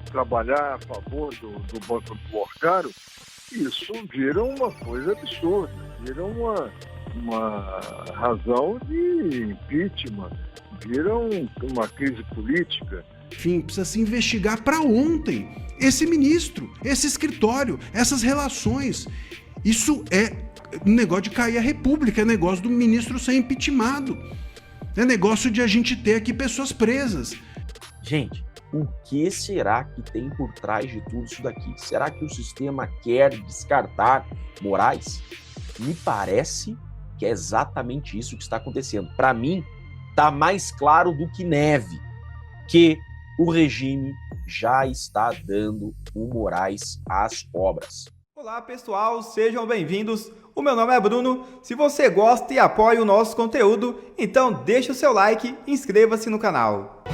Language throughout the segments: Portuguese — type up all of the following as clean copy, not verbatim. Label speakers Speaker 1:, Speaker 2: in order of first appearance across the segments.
Speaker 1: trabalhar a favor do Banco do Workário, isso vira uma coisa absurda, vira uma razão de impeachment, vira uma crise política.
Speaker 2: Enfim, precisa se investigar para ontem esse ministro, esse escritório, essas relações. Isso é negócio de cair a República, é negócio do ministro ser impeachmentado. É negócio de a gente ter aqui pessoas presas.
Speaker 3: Gente, o que será que tem por trás de tudo isso daqui? Será que o sistema quer descartar Moraes? Me parece que é exatamente isso que está acontecendo. Para mim, está mais claro do que neve que o regime já está dando o Moraes às obras.
Speaker 4: Olá pessoal, sejam bem-vindos. O meu nome é Bruno. Se você gosta e apoia o nosso conteúdo, então deixa o seu like e inscreva-se no canal.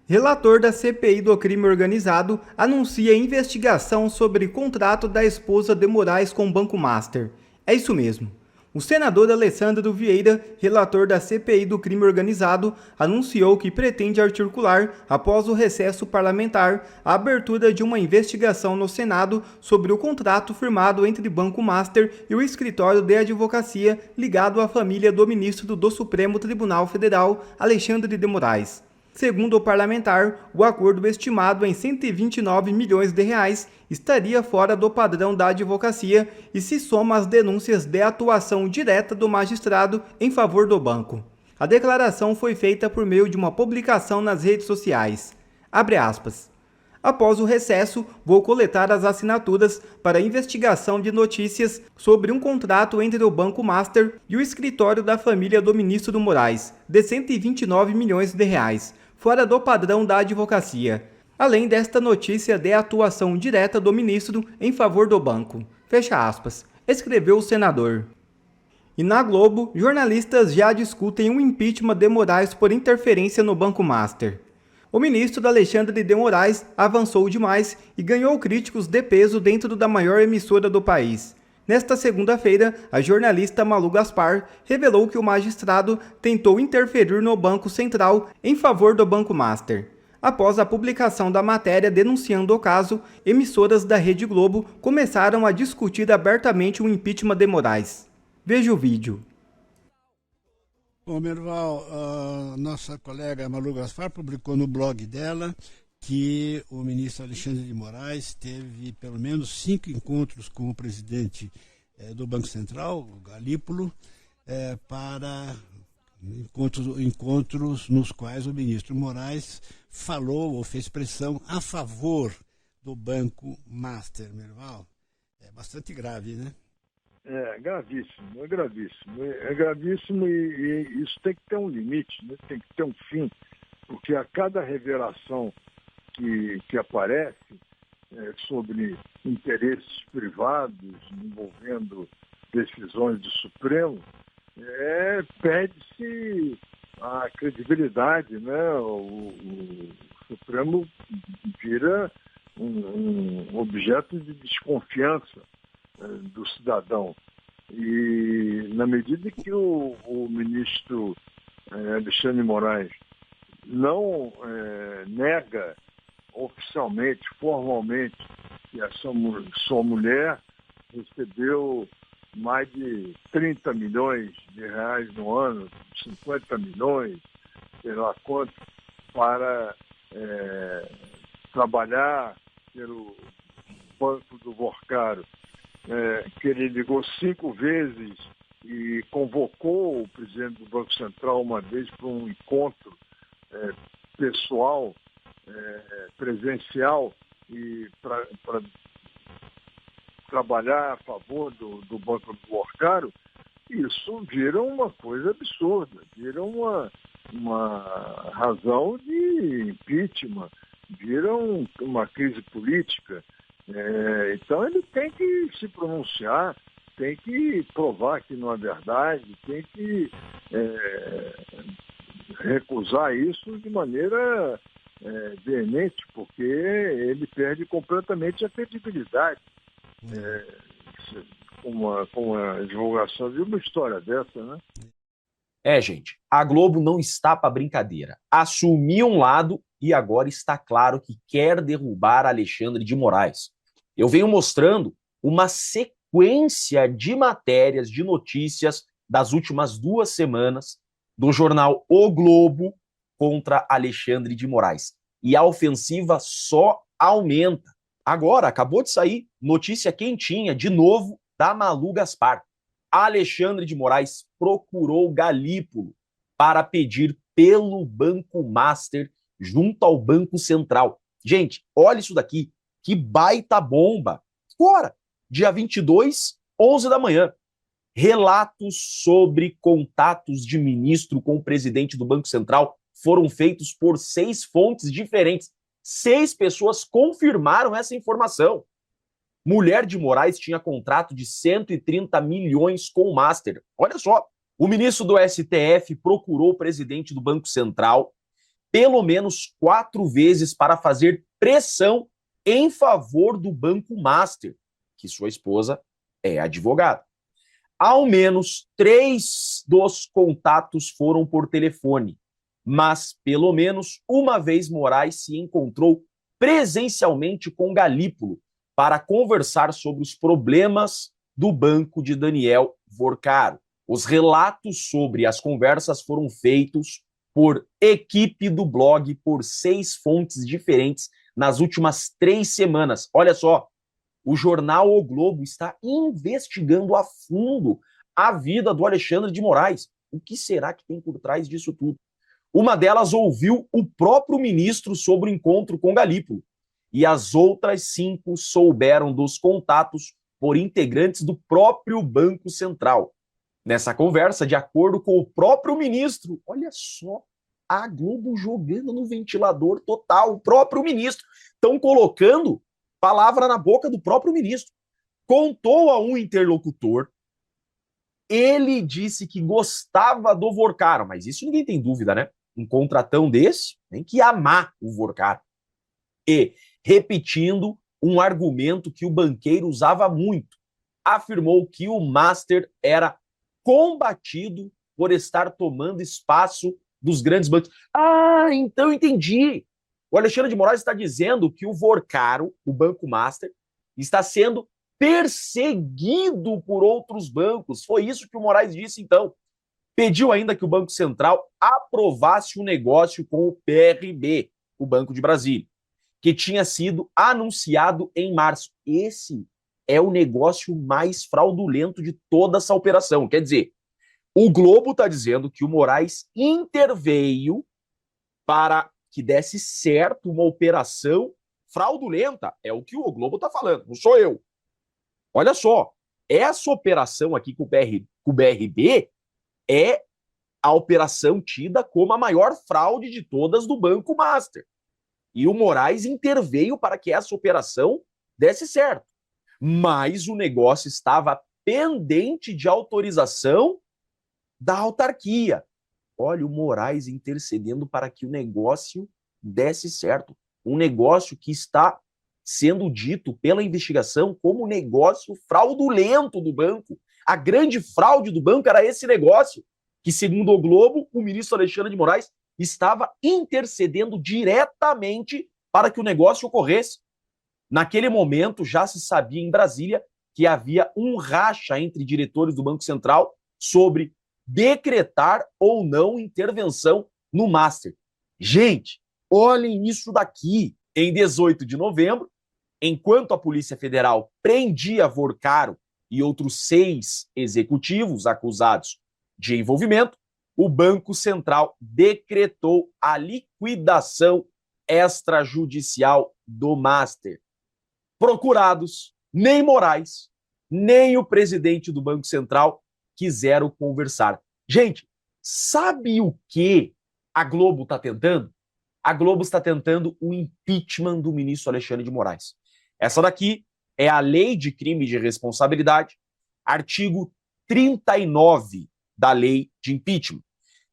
Speaker 4: Relator da CPI do crime organizado anuncia investigação sobre contrato da esposa de Moraes com o Banco Master. É isso mesmo. O senador Alessandro Vieira, relator da CPI do crime organizado, anunciou que pretende articular, após o recesso parlamentar, a abertura de uma investigação no Senado sobre o contrato firmado entre Banco Master e o escritório de advocacia ligado à família do ministro do Supremo Tribunal Federal, Alexandre de Moraes. Segundo o parlamentar, o acordo estimado em 129 milhões de reais estaria fora do padrão da advocacia e se soma às denúncias de atuação direta do magistrado em favor do banco. A declaração foi feita por meio de uma publicação nas redes sociais. Abre aspas. Após o recesso, vou coletar as assinaturas para investigação de notícias sobre um contrato entre o Banco Master e o escritório da família do ministro Moraes, de 129 milhões de reais, fora do padrão da advocacia, além desta notícia de atuação direta do ministro em favor do banco. Fecha aspas, escreveu o senador. E na Globo, jornalistas já discutem um impeachment de Moraes por interferência no Banco Master. O ministro Alexandre de Moraes avançou demais e ganhou críticos de peso dentro da maior emissora do país. Nesta segunda-feira, a jornalista Malu Gaspar revelou que o magistrado tentou interferir no Banco Central em favor do Banco Master. Após a publicação da matéria denunciando o caso, emissoras da Rede Globo começaram a discutir abertamente o impeachment de Moraes. Veja o vídeo.
Speaker 5: Bom, Merval, a nossa colega Malu Gaspar publicou no blog dela que o ministro Alexandre de Moraes teve pelo menos 5 encontros com o presidente do Banco Central, o Galípolo, para encontros nos quais o ministro Moraes falou ou fez pressão a favor do Banco Master, Merval. É bastante grave, né?
Speaker 1: É gravíssimo, é gravíssimo. É gravíssimo e isso tem que ter um limite, né? Tem que ter um fim, porque a cada revelação que aparece sobre interesses privados envolvendo decisões do Supremo, perde-se a credibilidade, né? O Supremo vira um objeto de desconfiança do cidadão. E na medida que o ministro Alexandre de Moraes não nega oficialmente, formalmente, que a sua mulher recebeu mais de 30 milhões de reais no ano, 50 milhões, sei lá quanto, para trabalhar pelo Banco do Workário, que ele ligou 5 vezes e convocou o presidente do Banco Central uma vez para um encontro pessoal, presencial, e para trabalhar a favor do Banco do Workário, isso vira uma coisa absurda, vira uma razão de impeachment, vira uma crise política. Então ele tem que se pronunciar, tem que provar que não é verdade, tem que recusar isso de maneira veemente, porque ele perde completamente a credibilidade. com a divulgação de uma história dessa, né?
Speaker 3: Gente, a Globo não está para brincadeira. Assumiu um lado e agora está claro que quer derrubar Alexandre de Moraes. Eu venho mostrando uma sequência de matérias, de notícias das últimas 2 semanas do jornal O Globo contra Alexandre de Moraes. E a ofensiva só aumenta. Agora, acabou de sair notícia quentinha, de novo, da Malu Gaspar. Alexandre de Moraes procurou Galípolo para pedir pelo Banco Master junto ao Banco Central. Gente, olha isso daqui, que baita bomba. Agora, dia 22, 11 da manhã. Relatos sobre contatos de ministro com o presidente do Banco Central foram feitos por 6 fontes diferentes. 6 pessoas confirmaram essa informação. Mulher de Moraes tinha contrato de 130 milhões com o Master. Olha só, o ministro do STF procurou o presidente do Banco Central pelo menos 4 vezes para fazer pressão em favor do Banco Master, que sua esposa é advogada. Ao menos 3 dos contatos foram por telefone, mas pelo menos uma vez Moraes se encontrou presencialmente com Galípolo para conversar sobre os problemas do banco de Daniel Vorcaro. Os relatos sobre as conversas foram feitos por equipe do blog por 6 fontes diferentes nas últimas 3 semanas. Olha só, o jornal O Globo está investigando a fundo a vida do Alexandre de Moraes. O que será que tem por trás disso tudo? Uma delas ouviu o próprio ministro sobre o encontro com Galípolo, e as outras 5 souberam dos contatos por integrantes do próprio Banco Central. Nessa conversa, de acordo com o próprio ministro, olha só, a Globo jogando no ventilador total, o próprio ministro. Estão colocando palavra na boca do próprio ministro. Contou a um interlocutor, ele disse que gostava do Vorcaro, mas isso ninguém tem dúvida, né? Um contratão desse tem que amar o Vorcaro. E, repetindo um argumento que o banqueiro usava muito, afirmou que o Master era combatido por estar tomando espaço dos grandes bancos. Ah, então entendi. O Alexandre de Moraes está dizendo que o Vorcaro, o Banco Master, está sendo perseguido por outros bancos. Foi isso que o Moraes disse, então. Pediu ainda que o Banco Central aprovasse um negócio com o PRB, o Banco de Brasília, que tinha sido anunciado em março. Esse é o negócio mais fraudulento de toda essa operação. Quer dizer, o Globo está dizendo que o Moraes interveio para que desse certo uma operação fraudulenta. É o que o Globo está falando, não sou eu. Olha só, essa operação aqui com o BRB é a operação tida como a maior fraude de todas do Banco Master. E o Moraes interveio para que essa operação desse certo. Mas o negócio estava pendente de autorização da autarquia. Olha, o Moraes intercedendo para que o negócio desse certo. Um negócio que está sendo dito pela investigação como negócio fraudulento do banco. A grande fraude do banco era esse negócio, que, segundo o Globo, o ministro Alexandre de Moraes estava intercedendo diretamente para que o negócio ocorresse. Naquele momento, já se sabia em Brasília que havia um racha entre diretores do Banco Central sobre decretar ou não intervenção no Master. Gente, olhem isso daqui. Em 18 de novembro, enquanto a Polícia Federal prendia Vorcaro e outros 6 executivos acusados de envolvimento, o Banco Central decretou a liquidação extrajudicial do Master. Procurados, nem Moraes, nem o presidente do Banco Central quiseram conversar. Gente, sabe o que a Globo está tentando? A Globo está tentando o impeachment do ministro Alexandre de Moraes. Essa daqui é a Lei de Crime de Responsabilidade, artigo 39 da Lei de Impeachment.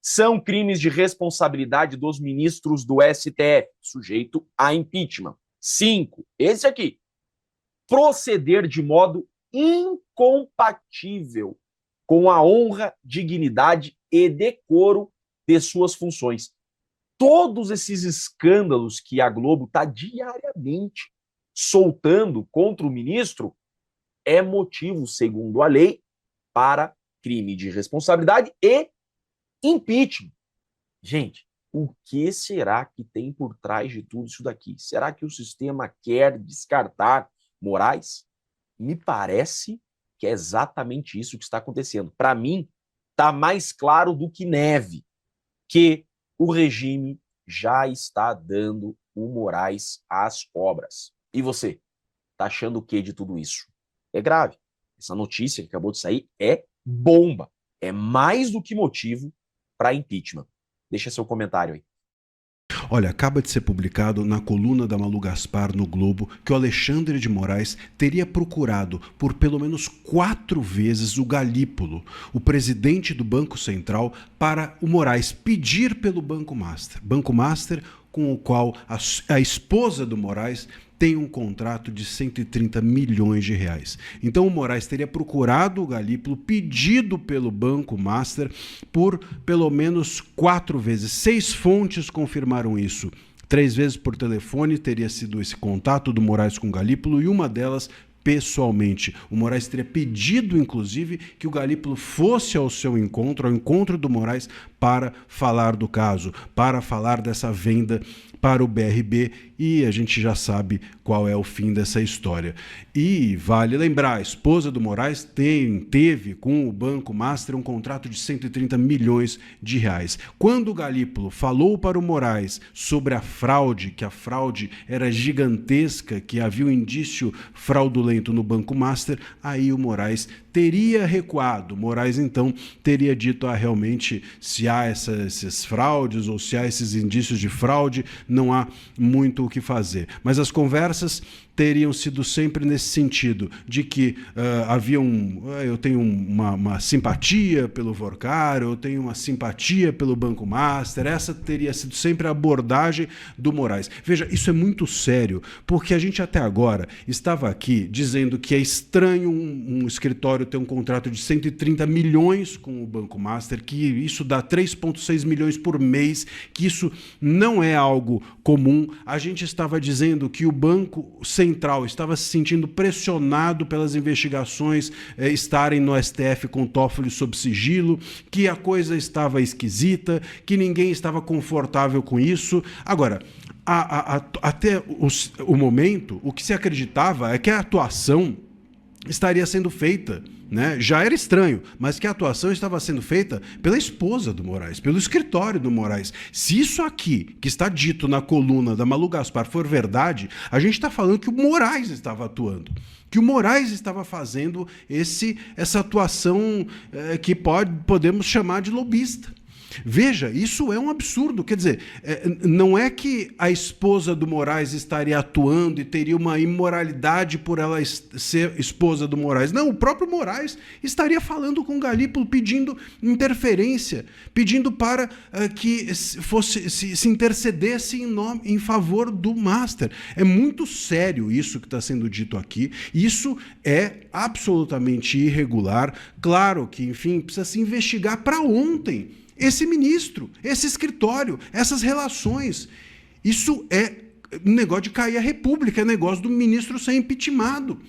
Speaker 3: São crimes de responsabilidade dos ministros do STF, sujeito a impeachment. 5, esse aqui. Proceder de modo incorreto incompatível com a honra, dignidade e decoro de suas funções. Todos esses escândalos que a Globo está diariamente soltando contra o ministro é motivo, segundo a lei, para crime de responsabilidade e impeachment. Gente, o que será que tem por trás de tudo isso daqui? Será que o sistema quer descartar Moraes? Me parece que é exatamente isso que está acontecendo. Para mim, está mais claro do que neve que o regime já está dando o Moraes às obras. E você, está achando o que de tudo isso? É grave. Essa notícia que acabou de sair é bomba. É mais do que motivo para impeachment. Deixa seu comentário aí.
Speaker 2: Olha, acaba de ser publicado na coluna da Malu Gaspar no Globo que o Alexandre de Moraes teria procurado por pelo menos 4 vezes o Galípolo, o presidente do Banco Central, para o Moraes pedir pelo Banco Master. Banco Master com o qual a esposa do Moraes tem um contrato de 130 milhões de reais. Então o Moraes teria procurado o Galípolo, pedido pelo Banco Master por pelo menos 4 vezes. 6 fontes confirmaram isso. 3 vezes por telefone teria sido esse contato do Moraes com o Galípolo e uma delas pessoalmente. O Moraes teria pedido, inclusive, que o Galípolo fosse ao seu encontro, ao encontro do Moraes, para falar do caso, para falar dessa venda para o BRB, e a gente já sabe qual é o fim dessa história. E vale lembrar, a esposa do Moraes teve com o Banco Master um contrato de 130 milhões de reais. Quando o Galípolo falou para o Moraes sobre a fraude, que a fraude era gigantesca, que havia um indício fraudulento no Banco Master, aí o Moraes teria recuado. O Moraes, então, teria dito, realmente, se há essas fraudes ou se há esses indícios de fraude, não há muito o que fazer. Mas as conversas teriam sido sempre nesse sentido, de que eu tenho uma simpatia pelo Vorcar, eu tenho uma simpatia pelo Banco Master. Essa teria sido sempre a abordagem do Moraes. Veja, isso é muito sério, porque a gente até agora estava aqui dizendo que é estranho um escritório ter um contrato de 130 milhões com o Banco Master, que isso dá 3,6 milhões por mês, que isso não é algo comum. A gente estava dizendo que o Banco Central estava se sentindo pressionado pelas investigações estarem no STF com Toffoli sob sigilo, que a coisa estava esquisita, que ninguém estava confortável com isso. Agora, até o momento, o que se acreditava é que a atuação estaria sendo feita, né? Já era estranho, mas que a atuação estava sendo feita pela esposa do Moraes, pelo escritório do Moraes. Se isso aqui, que está dito na coluna da Malu Gaspar, for verdade, a gente está falando que o Moraes estava atuando, que o Moraes estava fazendo essa atuação que podemos chamar de lobista. Veja, isso é um absurdo. Quer dizer, não é que a esposa do Moraes estaria atuando e teria uma imoralidade por ela ser esposa do Moraes. Não, o próprio Moraes estaria falando com o Galípolo, pedindo interferência, pedindo para que se intercedesse em favor do Master. É muito sério isso que está sendo dito aqui. Isso é absolutamente irregular. Claro que, enfim, precisa se investigar para ontem. Esse ministro, esse escritório, essas relações. Isso é negócio de cair a República, é negócio do ministro ser impeachmentado.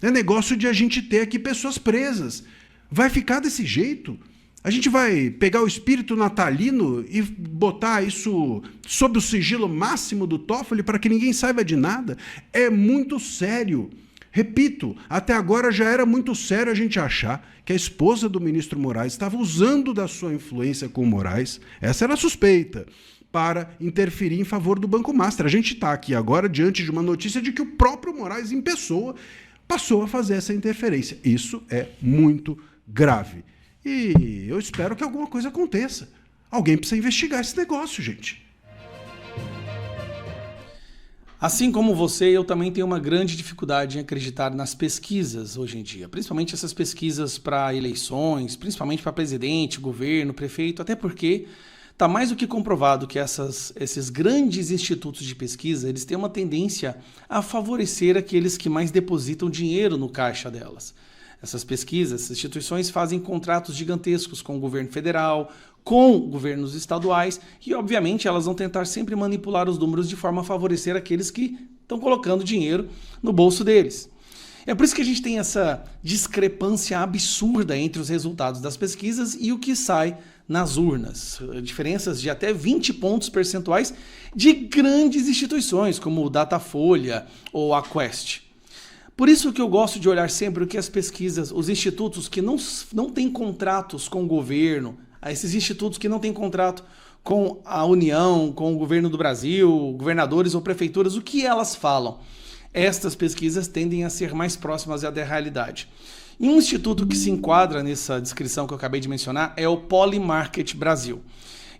Speaker 2: É negócio de a gente ter aqui pessoas presas. Vai ficar desse jeito? A gente vai pegar o espírito natalino e botar isso sob o sigilo máximo do Toffoli para que ninguém saiba de nada? É muito sério. Repito, até agora já era muito sério a gente achar que a esposa do ministro Moraes estava usando da sua influência com o Moraes, essa era a suspeita, para interferir em favor do Banco Master. A gente está aqui agora diante de uma notícia de que o próprio Moraes, em pessoa, passou a fazer essa interferência. Isso é muito grave. E eu espero que alguma coisa aconteça. Alguém precisa investigar esse negócio, gente.
Speaker 6: Assim como você, eu também tenho uma grande dificuldade em acreditar nas pesquisas hoje em dia, principalmente essas pesquisas para eleições, principalmente para presidente, governo, prefeito, até porque está mais do que comprovado que esses grandes institutos de pesquisa, eles têm uma tendência a favorecer aqueles que mais depositam dinheiro no caixa delas. essas pesquisas, essas instituições fazem contratos gigantescos com o governo federal, com governos estaduais e, obviamente, elas vão tentar sempre manipular os números de forma a favorecer aqueles que estão colocando dinheiro no bolso deles. É por isso que a gente tem essa discrepância absurda entre os resultados das pesquisas e o que sai nas urnas. Diferenças de até 20 pontos percentuais de grandes instituições, como o Datafolha ou a Quest. Por isso que eu gosto de olhar sempre o que as pesquisas, os institutos que não têm contratos com o governo, esses institutos que não têm contrato com a União, com o governo do Brasil, governadores ou prefeituras, o que elas falam? Estas pesquisas tendem a ser mais próximas da realidade. E um instituto que se enquadra nessa descrição que eu acabei de mencionar é o Polymarket Brasil.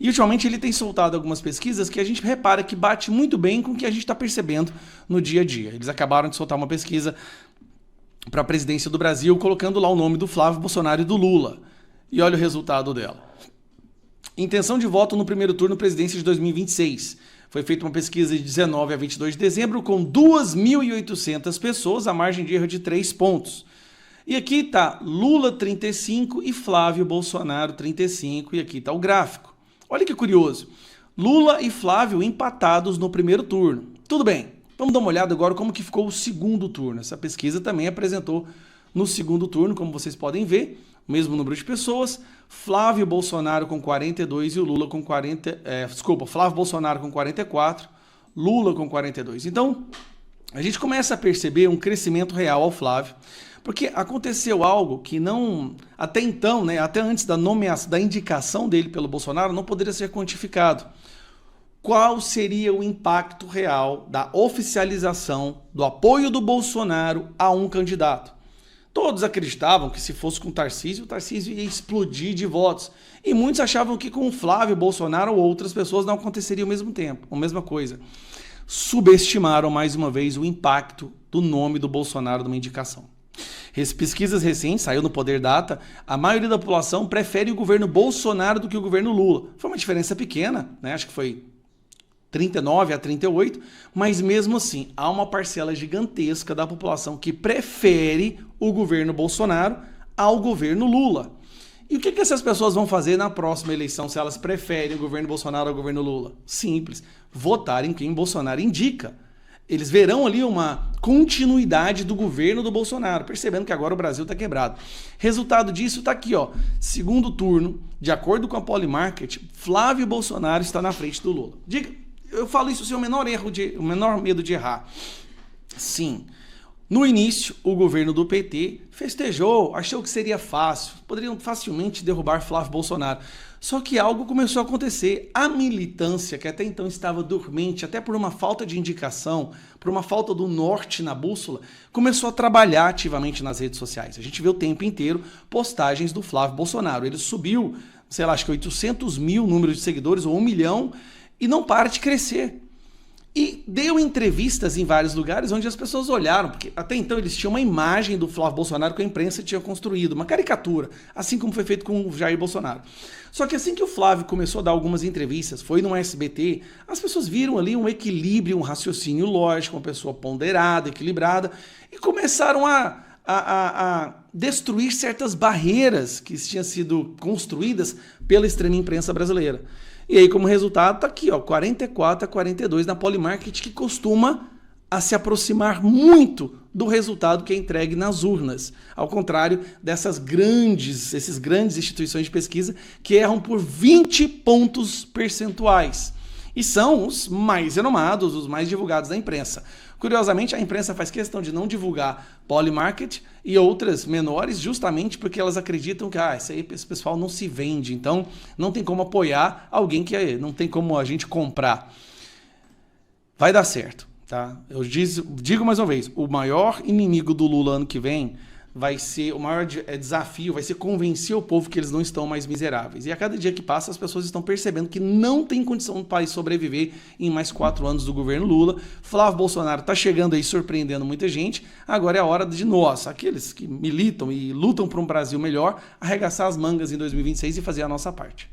Speaker 6: E ultimamente ele tem soltado algumas pesquisas que a gente repara que bate muito bem com o que a gente está percebendo no dia a dia. Eles acabaram de soltar uma pesquisa para a presidência do Brasil, colocando lá o nome do Flávio Bolsonaro e do Lula. E olha o resultado dela. Intenção de voto no primeiro turno presidência de 2026. Foi feita uma pesquisa de 19 a 22 de dezembro com 2.800 pessoas, a margem de erro de 3 pontos. E aqui está Lula 35 e Flávio Bolsonaro 35, e aqui está o gráfico. Olha que curioso, Lula e Flávio empatados no primeiro turno. Tudo bem, vamos dar uma olhada agora como que ficou o segundo turno. Essa pesquisa também apresentou no segundo turno, como vocês podem ver, o mesmo número de pessoas, Flávio Bolsonaro com 42 e o Lula com 40... Flávio Bolsonaro com 44, Lula com 42. Então, a gente começa a perceber um crescimento real ao Flávio, porque aconteceu algo que não, até então, né, até antes da nomeação, da indicação dele pelo Bolsonaro, não poderia ser quantificado. Qual seria o impacto real da oficialização do apoio do Bolsonaro a um candidato? Todos acreditavam que se fosse com o Tarcísio ia explodir de votos. E muitos achavam que com o Flávio Bolsonaro ou outras pessoas não aconteceria ao mesmo tempo, a mesma coisa. Subestimaram mais uma vez o impacto do nome do Bolsonaro numa indicação. Pesquisas recentes, saiu no Poder Data, a maioria da população prefere o governo Bolsonaro do que o governo Lula. Foi uma diferença pequena, né? Acho que foi 39 a 38, mas mesmo assim, há uma parcela gigantesca da população que prefere o governo Bolsonaro ao governo Lula. E o que essas pessoas vão fazer na próxima eleição se elas preferem o governo Bolsonaro ao governo Lula? Simples, votar em quem Bolsonaro indica. Eles verão ali uma continuidade do governo do Bolsonaro, percebendo que agora o Brasil está quebrado. Resultado disso está aqui, ó. Segundo turno, de acordo com a Polymarket, Flávio Bolsonaro está na frente do Lula. Eu falo isso sem o menor medo de errar. Sim, no início, o governo do PT festejou, achou que seria fácil, poderiam facilmente derrubar Flávio Bolsonaro. Só que algo começou a acontecer. A militância, que até então estava dormente, até por uma falta de indicação, por uma falta do norte na bússola, começou a trabalhar ativamente nas redes sociais. A gente vê o tempo inteiro postagens do Flávio Bolsonaro. Ele subiu, sei lá, acho que 800 mil números de seguidores, ou 1 milhão, e não para de crescer. E deu entrevistas em vários lugares onde as pessoas olharam, porque até então eles tinham uma imagem do Flávio Bolsonaro que a imprensa tinha construído, uma caricatura, assim como foi feito com o Jair Bolsonaro. Só que assim que o Flávio começou a dar algumas entrevistas, foi no SBT, as pessoas viram ali um equilíbrio, um raciocínio lógico, uma pessoa ponderada, equilibrada, e começaram a destruir certas barreiras que tinham sido construídas pela extrema imprensa brasileira. E aí, como resultado, tá aqui, ó, 44 a 42 na Polymarket, que costuma a se aproximar muito do resultado que é entregue nas urnas. Ao contrário esses grandes instituições de pesquisa que erram por 20 pontos percentuais. E são os mais renomados, os mais divulgados da imprensa. Curiosamente, a imprensa faz questão de não divulgar Polymarket e outras menores, justamente porque elas acreditam que esse pessoal não se vende, então não tem como apoiar alguém que não tem como a gente comprar. Vai dar certo, tá? Eu digo mais uma vez, o maior inimigo do Lula ano que vem vai ser, o maior desafio vai ser convencer o povo que eles não estão mais miseráveis. E a cada dia que passa, as pessoas estão percebendo que não tem condição do país sobreviver em mais 4 anos do governo Lula. Flávio Bolsonaro está chegando aí, surpreendendo muita gente. Agora é a hora de nós, aqueles que militam e lutam por um Brasil melhor, arregaçar as mangas em 2026 e fazer a nossa parte.